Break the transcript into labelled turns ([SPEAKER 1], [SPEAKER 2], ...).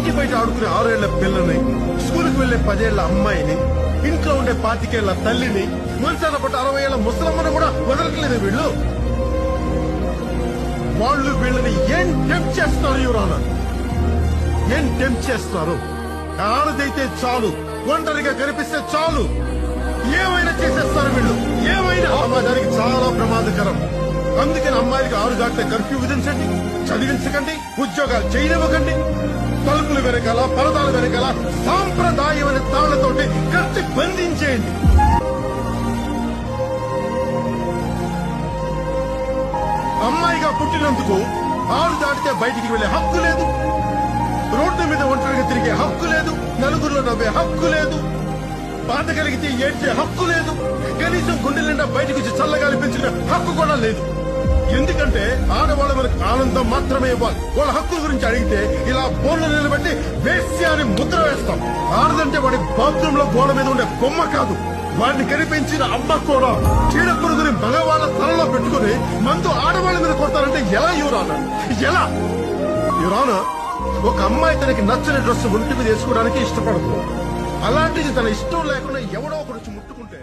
[SPEAKER 1] ఇంటి బయట ఆడుకునే 6 ఏళ్ల పిల్లని, స్కూల్కి వెళ్లే 10 ఏళ్ల అమ్మాయిని, ఇంట్లో ఉండే 25 ఏళ్ల తల్లిని, మంచాన పట్ట 60 ఏళ్ల ముసలమ్మను కూడా వదలట్లేదు వీళ్ళు. వాళ్ళు వీళ్ళని ఏం టెంప్ట్ చేస్తున్నారు యువరానా? ఏం టెంప్ట్ చేస్తున్నారు? ఆడదైతే చాలు, ఒంటరిగా కనిపిస్తే చాలు, ఏమైనా చేసేస్తారు వీళ్ళు. ఏమైనా సమాజానికి చాలా ప్రమాదకరం. అందుకని అమ్మాయిలకి 6 దాటితే కర్ఫ్యూ విధించండి, చదివించకండి, ఉద్యోగాలు చేయనివ్వకండి, తలుపుల వెనకాల పరదాల వెనకాల సాంప్రదాయమైన తాళ్లతోటి కట్టి బంధించేయండి. అమ్మాయిగా పుట్టినందుకు 6 దాటితే బయటికి వెళ్లే హక్కు లేదు, రోడ్డు మీద ఒంటరిగా తిరిగే హక్కు లేదు, నలుగురిలో నవ్వే హక్కు లేదు, బాధ కలిగితే ఏడ్చే హక్కు లేదు, కనీసం గుండె నిండా బయటకు వచ్చి చల్లగాలి పెంచిన హక్కు కూడా లేదు. ఎందుకంటే ఆడవాళ్ళు మనకు ఆనందం మాత్రమే ఇవ్వాలి. వాళ్ళ హక్కుల గురించి అడిగితే ఇలా బోర్లు నిలబెట్టి వేశ్య అని ముద్ర వేస్తాం. ఆడదంటే వాడి బాత్రూమ్ లో గోడ మీద ఉండే బొమ్మ కాదు, వాడిని కనిపించిన అమ్మ కూడా. చీడ పురుగుని మగవాళ్ళ తలలో పెట్టుకుని మందు ఆడవాళ్ళ మీద కొడతారంటే ఎలా యువరానా? ఎలా యువరానా? ఒక అమ్మాయి తనకి నచ్చని డ్రెస్ ఒంటి మీద వేసుకోవడానికి ఇష్టపడదు. అలాంటిది తన ఇష్టం లేకుండా ఎవడో ఒకటి ముట్టుకుంటే